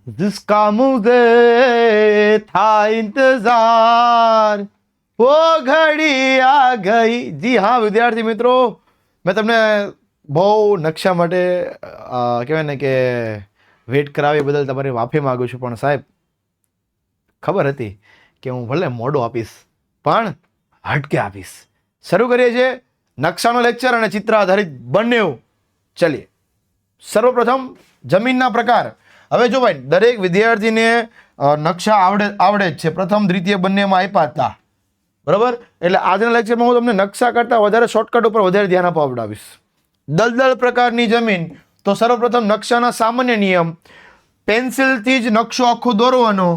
जिसका मुझे था इंतजार वो घड़ी आ गई. જી હા વિદ્યાર્થી મિત્રો, મેં તમને બહુ નકશા માટે કહેવાય ને કે વેઇટ કરાવી બદલ તમારી માફી માગું છું, પણ સાહેબ ખબર હતી કે હું ભલે મોડું આપીશ પણ હટકે આપીશ. શરૂ કરીએ છીએ નકશાનો લેક્ચર અને ચિત્ર આધારિત બંને. ચલીએ. સર્વપ્રથમ જમીનના પ્રકાર. હવે જો ભાઈ દરેક વિદ્યાર્થીને નકશા આવડે જ છે, પ્રથમ દ્વિતીય બંનેમાં આપ્યા હતા, બરાબર. એટલે આજના લેક્ચરમાં હું તમને નકશા કરતાં વધારે શોર્ટકટ ઉપર વધારે ધ્યાન અપાવડાવીશ. દલદલ પ્રકારની જમીન. તો સર્વપ્રથમ નકશાના સામાન્ય નિયમ. પેન્સિલથી જ નકશો આખો દોરવાનો.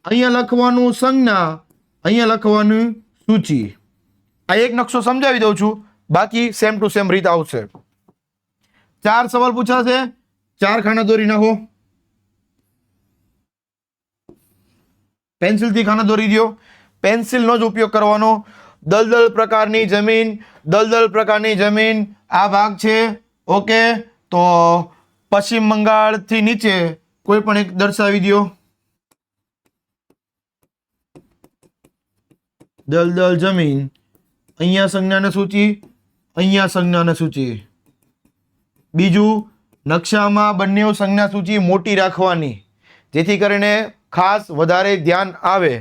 અહીંયા લખવાનું સંજ્ઞા, અહીંયા લખવાનું સૂચિ. આ એક નકશો સમજાવી દઉં છું, બાકી સેમ ટુ સેમ રીત આવશે. 4 સવાલ પૂછાશે, 4 ખાના દોરી નાખો. પેન્સિલથી ખાના દોરી દો. પેન્સિલનો જ ઉપયોગ કરવાનો. દલદલ પ્રકારની જમીન, દલદલ પ્રકારની જમીન આ ભાગ છે. ઓકે, તો પશ્ચિમ બંગાળથી નીચે કોઈ પણ એક દર્શાવી દો. દલદલ જમીન. અહીંયા સંજ્ઞાને સૂચિ, અહીંયા સંજ્ઞાને સૂચિ. બીજું, નકશામાં બંને સંજ્ઞા સૂચિ મોટી રાખવાની, જેથી કરીને ખાસ વધારે ધ્યાન આવે.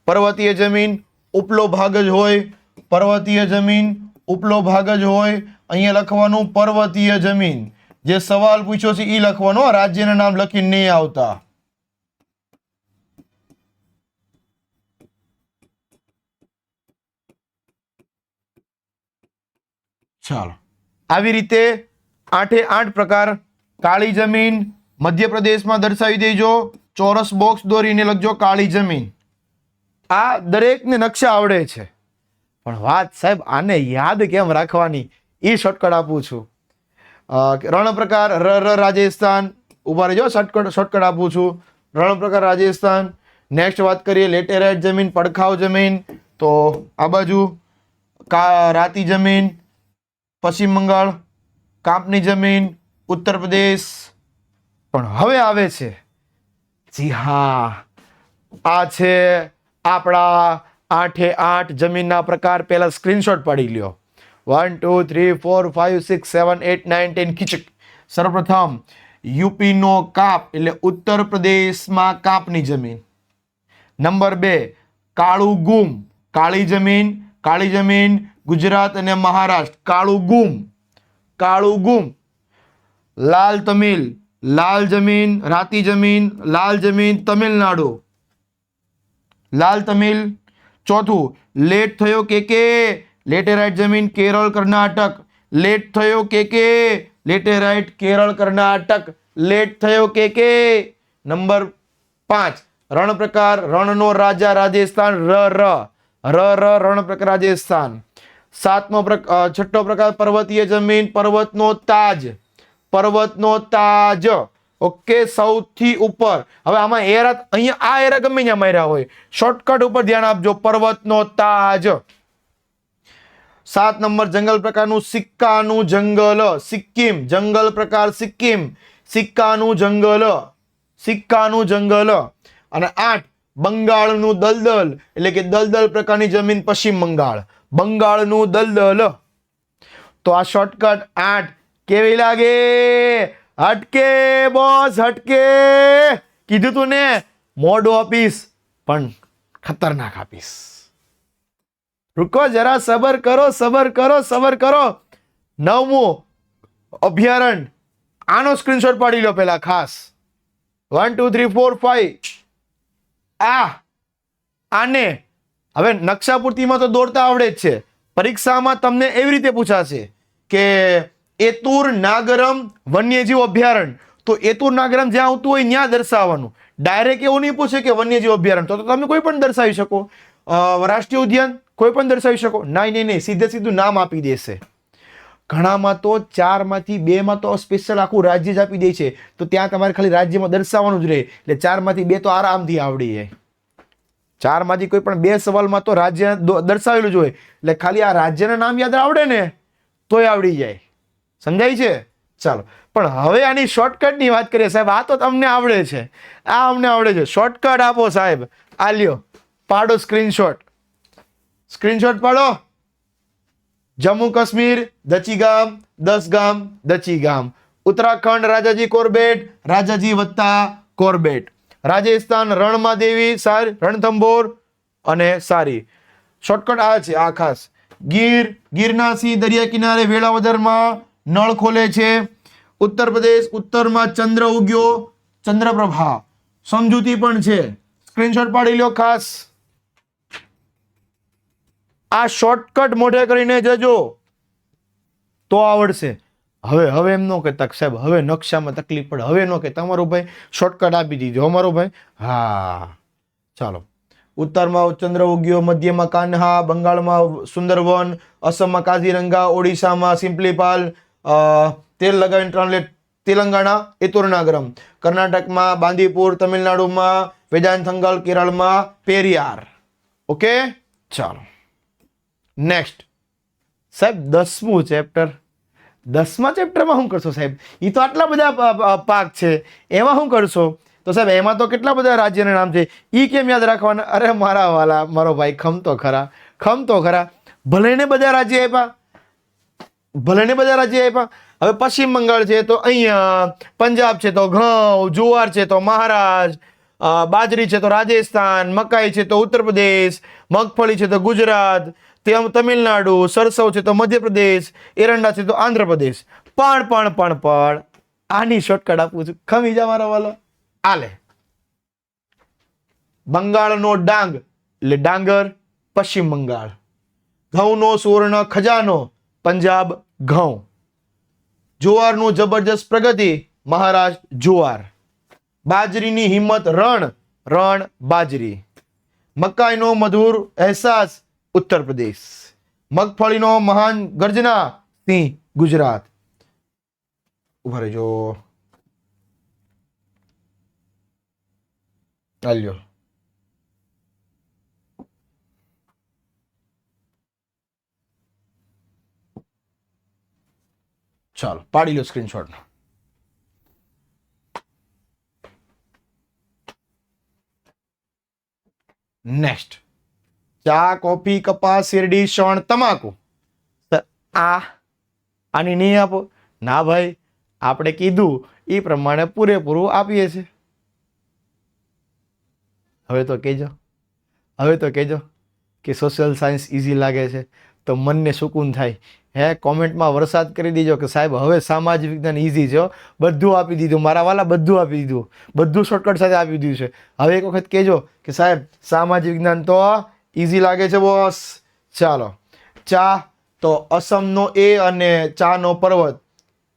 પર્વતીય જમીન ઉપલો ભાગ જ હોય, પર્વતીય જમીન ઉપલો ભાગ જ હોય. અહીંયા લખવાનું પર્વતીય જમીન. જે સવાલ પૂછ્યો છે એ લખવાનો, રાજ્યના નામ લખીને નહીં આવતા. ચાલો, આવી રીતે 8 પ્રકાર. કાળી જમીન મધ્યપ્રદેશમાં દર્શાવી દેજો. ચોરસ બોક્સ દોરીને લખજો કાળી જમીન. આ દરેકને નકશા આવડે છે, પણ વાત સાહેબ આને યાદ કેમ રાખવાની એ શોર્ટકટ આપું છું. રણ પ્રકાર ર રાજસ્થાન. ઉભા રહેજો, શોર્ટકટ આપું છું. રણ પ્રકાર રાજસ્થાન. નેક્સ્ટ વાત કરીએ લેટેરાઇટ જમીન, પડખાવ જમીન. તો આ બાજુ રાતી જમીન પશ્ચિમ બંગાળ, કાંપની જમીન ઉત્તર પ્રદેશ. પણ હવે આવે છે, જી હા, આ છે આપણા 8 જમીનના પ્રકાર. પહેલા સ્ક્રીનશોટ પાડી લ્યો. 1 2 3 4 5 6 7 8 9 10 ખીચક. સર્વપ્રથમ યુપીનો કાપ એટલે ઉત્તર પ્રદેશમાં કાપની જમીન. નંબર 2 કાળું ગુમ, કાળી જમીન. કાળી જમીન ગુજરાત અને મહારાષ્ટ્ર. કાળું ગુમ, કાળું ગુમ. લાલ તમિલ, લાલ જમીન રાતી જમીન, લાલ જમીન તમિલનાડુ, લાલ તમિલ. ચોથું લેટ થયો કે લેટેરાઇટ જમીન કેરળ કર્ણાટક. લેટ થયો કે લેટેરાઇટ કેરળ કર્ણાટક. લેટ થયો કે. નંબર 5 રણ પ્રકાર રણનો રાજા રાજસ્થાન. રણ પ્રકાર રાજસ્થાન. છઠ્ઠો પ્રકાર પર્વતીય જમીન પર્વતનો તાજ. પર્વતનો તાજ. ઓકે, સૌથી ઉપર. હવે આમાં એરા, અહીંયા આ એરા ગમે ત્યાં માર્યા હોય, શોર્ટકટ ઉપર ધ્યાન આપજો. પર્વતનો તાજ. 7 નંબર જંગલ પ્રકારનું સિક્કાનું જંગલ. સિક્કિમ. જંગલ પ્રકાર સિક્કિમ. સિક્કાનું જંગલ. સિક્કાનું જંગલ. અને 8 બંગાળનું દલદલ એટલે કે દલદલ પ્રકારની જમીન પશ્ચિમ બંગાળ. બંગાળનું દલદલ. તો આ શોર્ટકટ 8 કેવી લાગે? હટકે બોસ, હટકે. કીધું તું ને મોડું આપીશ, પણ ખતરનાક આપીશ. રૂકો જરા, સબર કરો, સબર કરો, સબર કરો. 9મું અભયારણ્ય. આનો સ્ક્રીનશોટ પાડી લો પેલા ખાસ. 1 2 3 4 5. આને હવે નકશા પૂર્તિમાં તો દોરતા આવડે જ છે. પરીક્ષામાં તમને એવી રીતે પૂછાશે કે એતુર નાગરમ વન્યજીવ અભયારણ્ય. તો એતુર નાગરમ જ્યાં આવતું હોય ત્યાં દર્શાવવાનું. ડાયરેક્ટ એવું નહીં પૂછે કે વન્યજીવ અભયારણ્ય, તો તમે કોઈ પણ દર્શાવી શકો. રાષ્ટ્રીય ઉદ્યાન કોઈ પણ દર્શાવી શકો. નહીં, સીધું નામ આપી દેશે. ઘણામાં તો 4 માંથી 2 માં તો સ્પેશિયલ આખું રાજ્ય જ આપી દે છે. તો ત્યાં તમારે ખાલી રાજ્યમાં દર્શાવવાનું જ રહે. એટલે 4 માંથી 2 તો આરામથી આવડી જાય. 4 માંથી કોઈ પણ 2 સવાલમાં તો રાજ્ય દર્શાવેલું જ હોય. એટલે ખાલી આ રાજ્યના નામ યાદ આવડે ને તોય આવડી જાય. સમજાય છે? ચાલો, પણ હવે આની શોર્ટકટની વાત કરીએ સાહેબ. આ તો તમને આવડે છે, આ અમને આવડે છે. શોર્ટકટ આપો સાહેબ. આ લ્યો, પાડો સ્ક્રીનશોટ. સ્ક્રીનશોટ પાડો. જમ્મુ કાશ્મીર દચીગામ, 10 ગામ દચીગામ. ઉત્તરાખંડ રાજાજી કોરબેટ, રાજાજી વત્તા કોરબેટ. રાજસ્થાન રણમાદેવી, સારી રણથંભોર અને સારી. શોર્ટકટ આ છે, આ ખાસ. ગીર, ગીરના સિંહ દરિયા કિનારે વેળાવદરમાં નળ ખોલે છે. ઉત્તર પ્રદેશ ઉત્તરમાં ચંદ્ર ઉગ્યો, ચંદ્રપ્રભા. સમજૂતી પણ છે. સ્ક્રીનશોટ પાડી લ્યો ખાસ. આ શોર્ટકટ મોઢે કરીને જજો તો આવડશે. હવે એમ ન કહેતા સાહેબ હવે નકશામાં તકલીફ પડે, હવે ન કે તમારો ભાઈ શોર્ટકટ આપી દીધો અમારો ભાઈ. હા ચાલો. ઉત્તરમાં ચંદ્ર ઉગ્યો, મધ્યમાં કાન્હા, બંગાળમાં સુંદરવન, અસમમાં કાઝીરંગા, ઓડિશામાં સિમ્પલીપાલ, તેલ લગાવીને ટ્રાન્સલેટ તેલંગાણા એતુરનાગરમ, કર્ણાટકમાં બાંદીપુર, તમિલનાડુમાં વેદાંતંગલ, કેરળમાં પેરિયાર. ઓકે ચાલો નેક્સ્ટ સાહેબ 10મું ચેપ્ટર. 10મા ચેપ્ટરમાં શું કરશો સાહેબ? એ તો આટલા બધા પાક છે, એમાં શું કરશો? તો સાહેબ એમાં તો કેટલા બધા રાજ્યના નામ છે, એ કેમ યાદ રાખવાના? અરે મારા વાલા મારો ભાઈ ખમતો ખરા, ખમતો ખરા. ભલે ને બધા રાજ્ય આપ્યા, ભલે ને બધા રાજ્ય આપ્યા. હવે પશ્ચિમ બંગાળ છે તો અહીંયા, પંજાબ છે તો ઘઉં, જુવાર છે તો મહારાષ્ટ્ર, બાજરી છે તો રાજસ્થાન, મકાઈ છે તો ઉત્તર પ્રદેશ, મગફળી છે તો ગુજરાત, તમિલનાડુ, સરસવ છે તો મધ્યપ્રદેશ, એરંડા છે તો આંધ્રપ્રદેશ. પણ આની શોર્ટકટ આપું છું, ખમી જા મારા વાલો. આલે બંગાળનો ડાંગ એટલે ડાંગર, પશ્ચિમ બંગાળ. ઘઉંનો સુવર્ણ ખજાનો, પંજાબ ઘઉં. જુવારનું જબરજસ્ત પ્રગતિ, મહારાષ્ટ્ર જુવાર. બાજરીની હિંમત રણ બાજરી. મકાઈનો મધુર અહેસાસ, ઉત્તર પ્રદેશ. મગફળીનો મહાન ગર્જના, સિંહ ગુજરાત. ઉભા રહેજો. આલ્યો ચાલો પાડી લો સ્ક્રીનશોટ. નેક્સ્ટ ચા, કોફી, કપાસ, શેરડી, શણ, તમાકુ. આની નહીં આપો ના ભાઈ, આપણે કીધું એ પ્રમાણે પૂરેપૂરું આપીએ છીએ. હવે તો કહેજો કે સોશિયલ સાયન્સ ઇઝી લાગે છે તો મનને સુકૂન થાય. કોમેન્ટમાં વરસાદ કરી દીજો કે સાહેબ હવે સામાજિક વિજ્ઞાન ઇઝી છે, બધું આપી દીધું મારા વાલા, બધું આપી દીધું, બધું શોર્ટકટ સાથે આપી દીધું છે. હવે એક વખત કહેજો કે સાહેબ સામાજિક વિજ્ઞાન તો ઇઝી લાગે છે બોસ. ચાલો ચા તો અસમનો એ અને ચાનો પર્વત,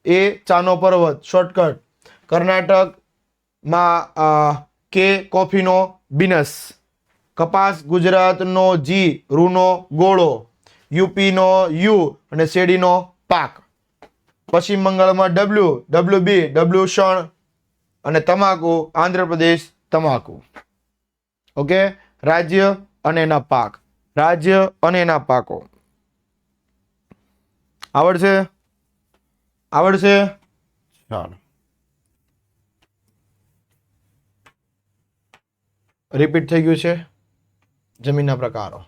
એ ચાનો પર્વત શોર્ટકટ. કર્ણાટકમાં કે કોફીનો બિનસ. કપાસ ગુજરાતનો જી, રૂનો ગોળો, યુપીનો યુ અને શેરડીનો પાક. પશ્ચિમ બંગાળમાં ડબલ્યુ શણ અને તમાકુ, આંધ્રપ્રદેશ તમાકુ. ઓકે, રાજ્ય અને એના પાક, રાજ્ય અને એના પાકો. આવડશે? ચાલો રિપીટ થઈ ગયું છે જમીનના પ્રકારો.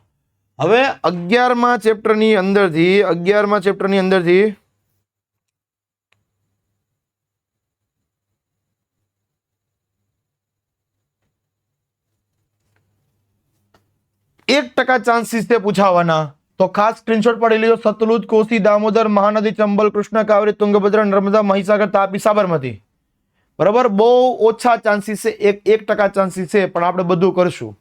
હવે 11મા ચેપ્ટરની અંદરથી એક ટકા ચાન્સીસ છે પૂછાવાના, તો ખાસ સ્ક્રીનશોટ પાડી લેજો. સતલુજ, કોસી, દામોદર, મહાનદી, ચંબલ, કૃષ્ણ, કાવેરી, તુંગભદ્રા, નર્મદા, મહીસાગર, તાપી, સાબરમતી. બરાબર, બહુ ઓછા ચાન્સીસ છે, 1% ચાન્સીસ છે, પણ આપણે બધું કરશું.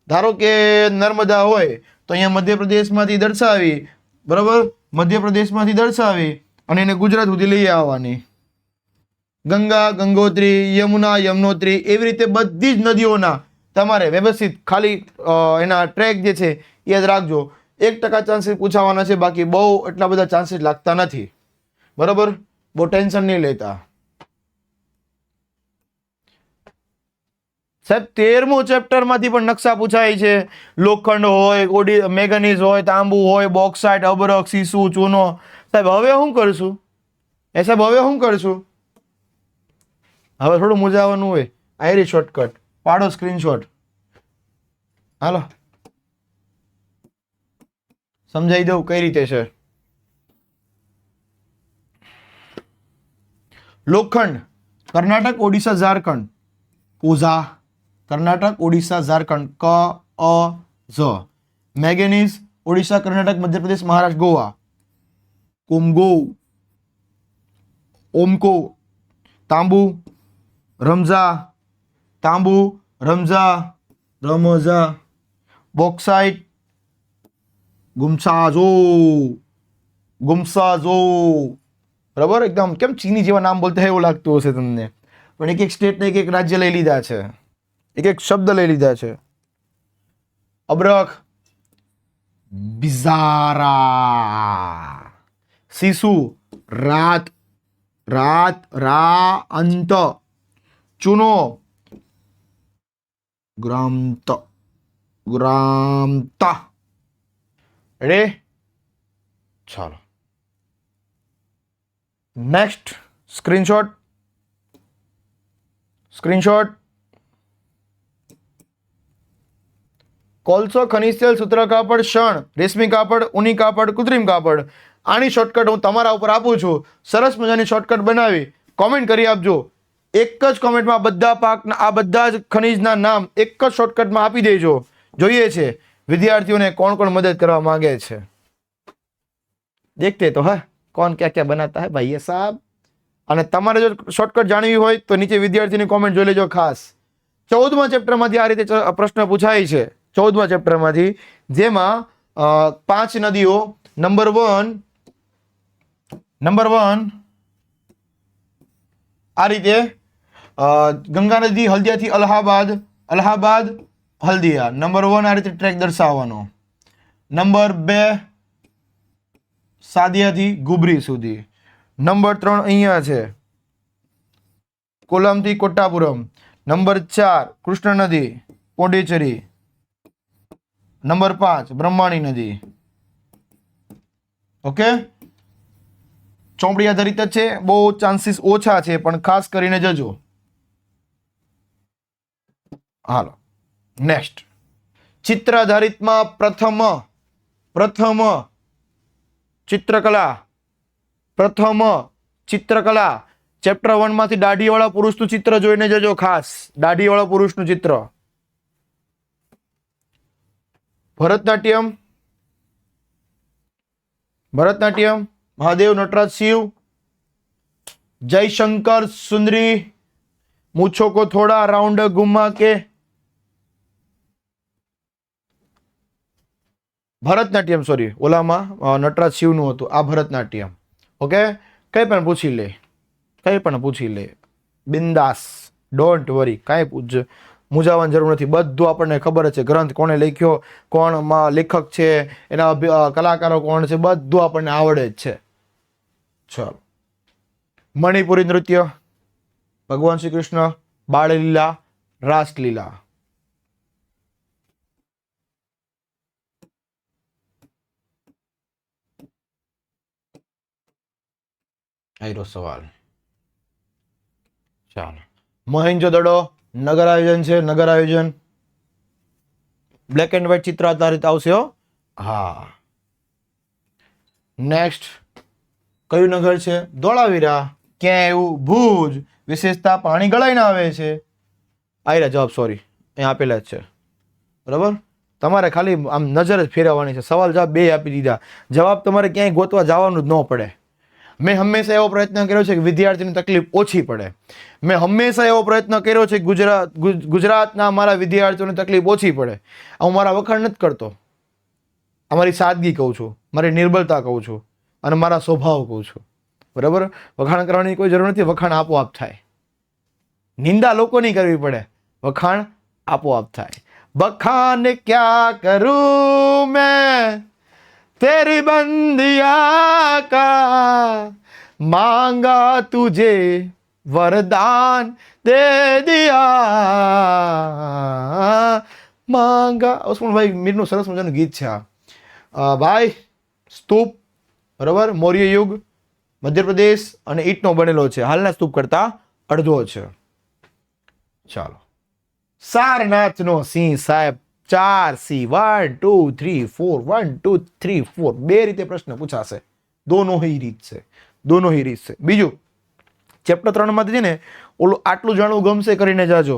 ધારો કે નર્મદા હોય તો અહીંયા મધ્યપ્રદેશમાંથી દર્શાવી, બરાબર, મધ્યપ્રદેશમાંથી દર્શાવી અને એને ગુજરાત સુધી લઈ આવવાની. ગંગા, ગંગોત્રી, યમુના, યમનોત્રી, એવી રીતે બધી જ નદીઓના તમારે વ્યવસ્થિત ખાલી એના ટ્રેક જે છે યાદ રાખજો. 1% ચાન્સીસ પૂછાવાના છે, બાકી બહુ એટલા બધા ચાન્સીસ લાગતા નથી. બરાબર, બહુ ટેન્શન નહીં લેતા. સાહેબ 13મું ચેપ્ટરમાંથી પણ નકશા પૂછાય છે. લોખંડ હોય, મેંગનીઝ હોય, તાંબુ હોય, બોક્સાઇટ, અબરખ, સીસુ, ચૂનો. સાહેબ હવે શું કરશું? એ સાહેબ હવે શું કરશું? હવે થોડું મૂંઝાવાનું હોય. આયરી શોર્ટકટ પાડો સ્ક્રીનશોટ. હાલો સમજાઈ દઉં કઈ રીતે છે. લોખંડ કર્ણાટક, ઓડિશા, ઝારખંડ. કોઝા કર્ણાટક, ઓડિશા, ઝારખંડ. ક અ ઝ. મેંગેનીઝ ઓડિશા, કર્ણાટક, મધ્યપ્રદેશ, મહારાષ્ટ્ર, ગોવા. કોમગો, ઓમકો. તાંબુ રમઝા, તાંબુ રમઝા, રમઝા. બોક્સાઇટ ગુમસાઝો, ગુમસાઝો. બરાબર એકદમ કેમ ચીની જેવા નામ બોલતા એવું લાગતું હશે તમને, પણ એક એક સ્ટેટને એક એક રાજ્ય લઈ લીધા છે, એક એક શબ્દ લઈ લીધા છે. અબરખ બિઝારા. શિશુ રાત, રાત રા અંત. ચૂનો ગ્રામત, ગ્રામતા. રે ચાલો નેક્સ્ટ સ્ક્રીનશોટ, સ્ક્રીનશોટ. કોલસો, ખનિજ તેલ, સૂત્ર કાપડ, શણ, રેશમી કાપડ, ઊની કાપડ, કૃત્રિમ કાપડ. આની શોર્ટકટ હું તમારા ઉપર આપું છું. સરસ મજાની શોર્ટકટ બનાવી કોમેન્ટ કરી આપજો. એક જ કોમેન્ટમાં બધા પાકના આ બધા જ ખનિજના નામ એક જ શોર્ટકટમાં આપી દેજો. જોઈએ છે વિદ્યાર્થીઓને કોણ કોણ મદદ કરવા માંગે છે. દેખતે તો હા કોણ ક્યાં ક્યાં બનાતા હે ભાઈ સાહેબ. અને તમારે જો શોર્ટકટ જાણવી હોય તો નીચે વિદ્યાર્થીની કોમેન્ટ જોઈ લેજો ખાસ. 14મા ચેપ્ટરમાંથી આ રીતે પ્રશ્ન પૂછાય છે. 14મા ચેપ્ટરમાંથી જેમાં 5 નદીઓ. નંબર 1 આ રીતે ગંગા નદી હલ્દિયાથી અલ્હાબાદ, અલ્હાબાદ હલ્દિયા. નંબર 1 આ રીતે ટ્રેક દર્શાવવાનો. નંબર 2 સાદિયાથી ગુબરી સુધી. નંબર 3 અહીંયા છે કોલમથી કોટ્ટાપુરમ. નંબર 4 કૃષ્ણ નદી પોંડિચેરી. નંબર 5 બ્રહ્માણી નદી. ઓકે ચોપડી આધારિત જ છે, બહુ ચાન્સીસ ઓછા છે પણ ખાસ કરીને જજો. હાલો નેક્સ્ટ. ચિત્ર આધારિતમાં પ્રથમ ચિત્રકલા, પ્રથમ ચિત્રકલા. ચેપ્ટર 1 માંથી દાઢીવાળા પુરુષનું ચિત્ર જોઈને જજો ખાસ. દાઢીવાળા પુરુષનું ચિત્ર. ભરતનાટ્યમ, ભરતનાટ્યમ. મહાદેવ, નટરાજ, શિવ. જયશંકર સુંદરી. મૂછો કો થોડા રાउंड घुमा के. ભરતનાટ્યમ સોરી ઓલામાં નટરાજ શિવનું હતું, આ ભરતનાટ્યમ. ઓકે કઈ પણ પૂછી લે, કઈ પણ પૂછી લે બિંદાસ, ડોન્ટ વરી. કાંઈ મૂંઝાવાની જરૂર નથી. બધું આપણને ખબર છે. ગ્રંથ કોણે લખ્યો, કોણ લેખક છે, એના કલાકારો કોણ છે, બધું આપણને આવડે જ છે. ચાલો મણિપુરી નૃત્ય, ભગવાન શ્રી કૃષ્ણ, બાળલીલા, રાસલીલા. આયરો સવાલ. ચાલો મોહેન્જો-દડો નગર આયોજન છે, નગર આયોજન. બ્લેક એન્ડ વ્હાઇટ ચિત્ર આધારિત આવશે હો. હા નેક્સ્ટ કયું નગર છે? ધોળાવીરા. ક્યાં એવું? ભુજ. વિશેષતા પાણી ગળાઈને આવે છે. આયરા જવાબ સોરી અહીંયા આપેલા જ છે. બરાબર તમારે ખાલી આમ નજર જ ફેરવવાની છે. સવાલ જવાબ બે આપી દીધા. જવાબ તમારે ક્યાંય ગોતવા જવાનું જ ન પડે. મેં હંમેશા એવો પ્રયત્ન કર્યો છે કે વિદ્યાર્થીની તકલીફ ઓછી પડે. મેં હંમેશા એવો પ્રયત્ન કર્યો છે કે ગુજરાતના મારા વિદ્યાર્થીઓની તકલીફ ઓછી પડે. હું મારા વખાણ નથી કરતો, અમારી સાદગી કહું છું, મારી નિર્બળતા કહું છું અને મારા સ્વભાવ કહું છું. બરાબર વખાણ કરવાની કોઈ જરૂર નથી. વખાણ આપોઆપ થાય. નિંદા લોકોની કરવી પડે, વખાણ આપોઆપ થાય. બખાન ક્યા કરું મેં तेरी बंदिया का, मांगा तुझे वरदान दे दिया, मांगा. ઉસ્માનભાઈ મીરનું સરસ મજાનું ગીત છે આ ભાઈ. સ્તૂપ બરાબર, મૌર્ય યુગ, મધ્યપ્રદેશ અને ઈંટનો બનેલો છે. હાલના સ્તૂપ કરતા અડધો છે. ચાલો, સારનાથનો સિંહ સાહેબ 4C 1 2 3 4 1 2 3 4 બે રીતે પ્રશ્ન પૂછાશે. દોનો હી રીત છે, દોનો હી રીત છે. બીજું ચેપ્ટર 3 માંથી છે ને ઓલું આટલું જાણવું ગમશે કરીને જાજો,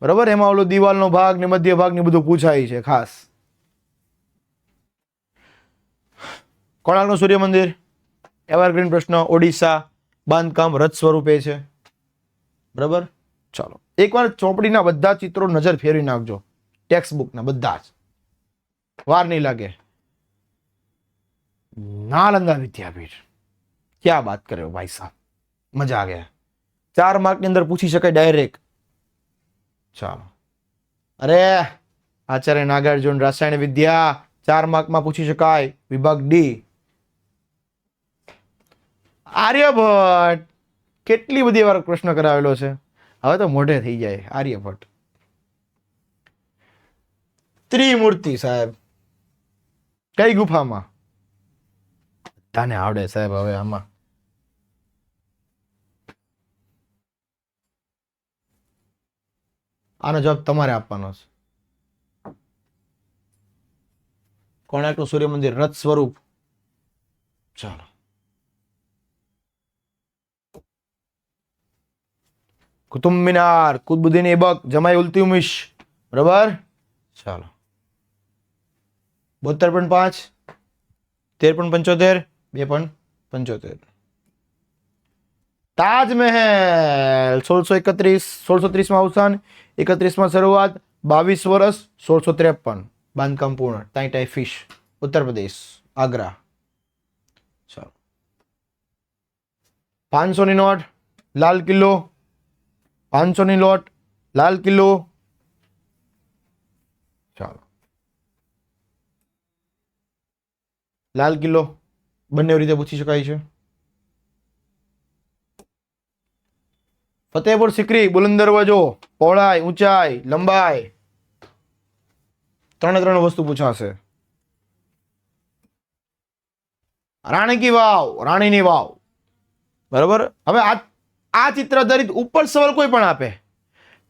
બરાબર. એમાં ઓલો દિવાલનો ભાગ ને મધ્ય ભાગ ને બધું પૂછાય છે ખાસ. કોણાર્કનું સૂર્ય મંદિર એવરગ્રીન પ્રશ્ન. ઓડિશા બાંધકામ રથ સ્વરૂપે છે, બરાબર. ચાલો, એકવાર ચોપડીના બધા ચિત્રો નજર ફેરવી નાખજો, ટેક્સ્ટ બુકના બધા જ, વાર નહીં લાગે. નાલંદા વિદ્યાપીઠ, ક્યાં બાત કરે ભાઈ સાहब, મજા આ ગયા. 4 માર્કની અંદર પૂછી શકાય ડાયરેક્ટ. ચાલો, અરે આચાર્ય નાગાર્જુન રસાયણ વિદ્યા 4 માર્કમાં પૂછી શકાય, વિભાગ ડી. આર્યભટ્ટ કેટલી બધી વાર પ્રશ્ન કરાવેલો છે, હવે તો મોઢે થઈ જાય. આર્યભટ્ટ ત્રિમૂર્તિ સાહેબ કઈ ગુફામાં? તને આવડે સાહેબ હવે આમાં. આનો જવાબ તમારે આપવાનો છે. કોણાર્કનું સૂર્ય મંદિર રથ સ્વરૂપ. ચાલો, કુતુબ મિનાર કુતબુદ્દીન એબક જમાઈ ઉલ્તુમિશ, બરાબર. ચાલો, 72.5 13.75 2.75. તાજમહેલ 1631 માં અવસાન, 31 માં શરૂઆત, 22 વર્ષ, 1653 બાંધકામ પૂર્ણ. Tie fish, Uttar Pradesh, Agra. ચાલો, 500 ની નોટ, લાલ કિલ્લો. 500 ની નોટ, લાલ કિલ્લો. ચાલો, લાલ કિલ્લો બંને રીતે પૂછી શકાય છે. ફતેહપુર સિકરી બુલંદ દરવાજો, પહોળાઈ, ઊંચાઈ, લંબાઈ, 3 વસ્તુ પૂછાશે. રાણી કી વાવ, રાણીની વાવ, બરાબર. હવે આ ચિત્ર આધારિત ઉપર સવાલ કોઈ પણ આપે,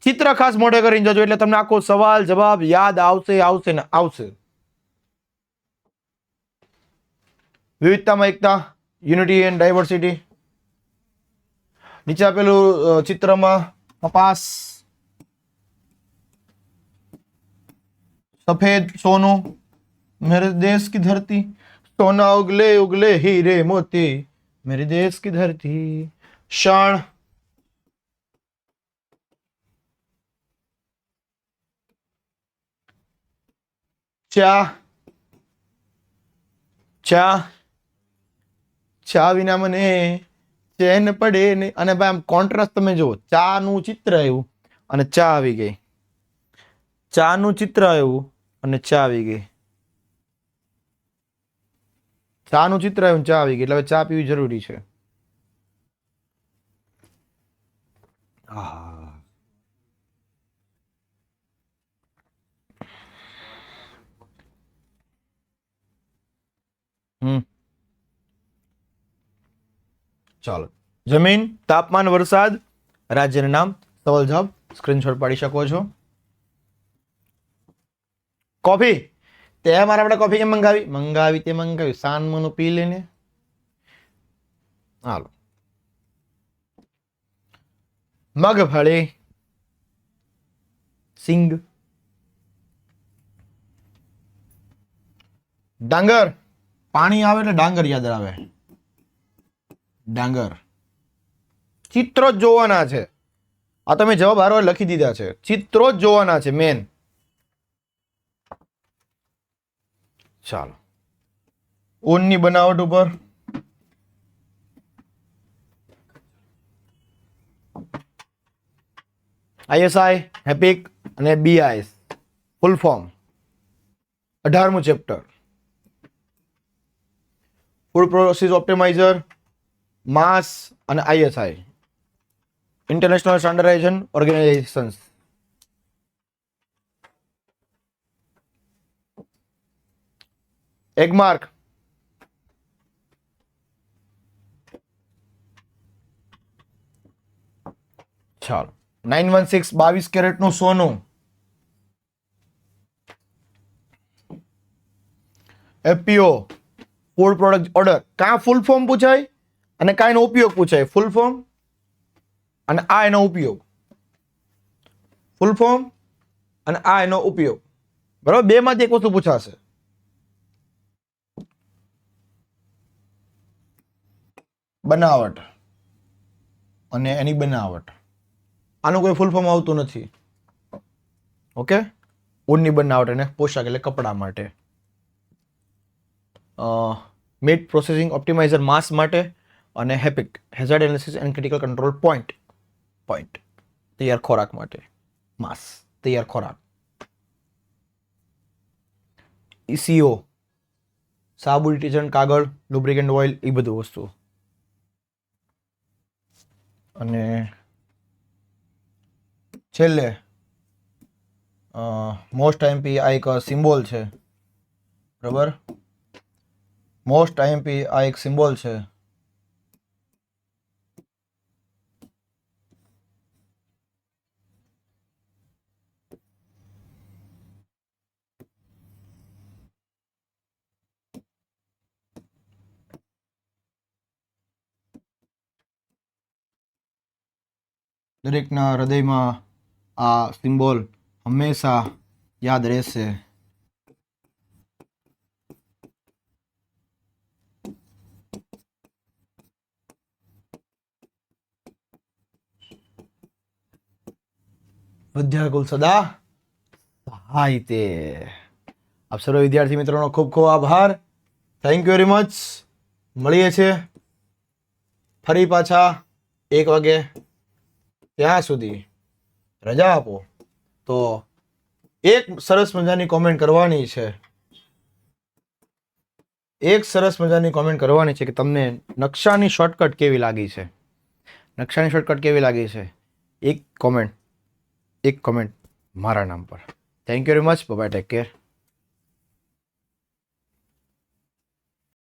ચિત્ર ખાસ મોઢે કરીને જજો, એટલે તમને આખો સવાલ જવાબ યાદ આવશે ને આવશે. વિવિધતામાં એકતા, યુનિટી એન્ડ ડાયવર્સિટી. નીચે આપેલું ચિત્રમાં કપાસ, સફેદ સોનું, મેરે દેશ કી ધરતી, સોના ઉગલે ઉગલે હીરે મોતી, મેરે દેશ કી ધરતી. શણ, ચા, ચા, ચા વિના મને ચેન પડે ને. અને ભાઈ આમ કોન્ટ્રાસ્ટ તમે જુઓ, ચા નું ચિત્ર આવ્યું અને ચા આવી ગઈ, ચા નું ચિત્ર આવ્યું અને ચા આવી ગઈ, ચા નું ચિત્ર આવ્યું ચા આવી ગઈ. એટલે હવે ચા પીવી જરૂરી છે. ચાલો, જમીન, તાપમાન, વરસાદ, રાજ્યનું નામ, સવાલ જવાબ સ્ક્રીનશોટ પાડી શકો છો. કોફી, તે મારે આપણે કોફી કેમ મંગાવી સાનમનું પી લઈને. હાલો, મગફળી, સિંગ, ડાંગર. પાણી આવે એટલે ડાંગર યાદ આવે. ડાંગર. ચિત્રો જ જોવાના છે. આ તમે જવાબ હારો લખી દીધા છે, ચિત્રો જ જોવાના છે મેન. ચાલો, ઊનની બનાવટ ઉપર આઈએસઆઈ, હેપિક અને બીઆઈએસ ફૂલ ફોર્મ. 18મું ચેપ્ટર, ફૂડ પ્રોસેસ ઓપ્ટિમાઇઝર, માસ અને આઈએસઆઈ ઇન્ટરનેશનલ સ્ટાન્ડર્ડાઇઝેશન ઓર્ગેનાઇઝેશન્સ. એક માર્ક. ચાલો 916 22 કેરેટનું સોનું. FPO food product order. કાં ફૂલ ફોર્મ પૂછાય અને કાં એનો ઉપયોગ પૂછાય. ફૂલ ફોર્મ અને આ એનો ઉપયોગ. ફૂલ ફોર્મ અને આ એનો ઉપયોગ. બરાબર, બે માંથી એક વસ્તુ પૂછાશે. બનાવટ અને એની બનાવટ. આનું કોઈ ફૂલ ફોર્મ આવતું નથી. ઓકે, ઊનની બનાવટ અને પોશાક એટલે કપડા માટે. મીટ પ્રોસેસિંગ ઓપ્ટિમાઇઝર માસ માટે અને હેપિક hazard analysis and critical control point તૈયાર ખોરાક માટે. માસ તૈયાર ખોરાક. ECO સાબુ, ડિટર્જન્ટ, કાગળ, લુબ્રિકેન્ટ ઓઇલ, એ બધું વસ્તુ. અને છેલ્લે મોસ્ટ આઈએમપી આ એક સિમ્બોલ છે. બરાબર, મોસ્ટ આઈએમપી આ એક સિમ્બોલ છે. દરેકના હૃદયમાં આ સિમ્બોલ હંમેશા યાદ રહેશે. વિદ્યાકુલ સદા સહાય તે. આપ સર્વ વિદ્યાર્થી મિત્રોનો ખૂબ ખૂબ આભાર. Thank you very much. મળીએ છીએ ફરી પાછા 1 વાગે. ત્યાં સુધી રજા આપો. તો એક સરસ મજાની કોમેન્ટ કરવાની છે. એક સરસ મજાની કોમેન્ટ કરવાની છે કે તમને નકશાની શોર્ટકટ કેવી લાગી છે. નકશાની શોર્ટકટ કેવી લાગી છે, એક કોમેન્ટ મારા નામ પર. Thank you very much. Bye, take care.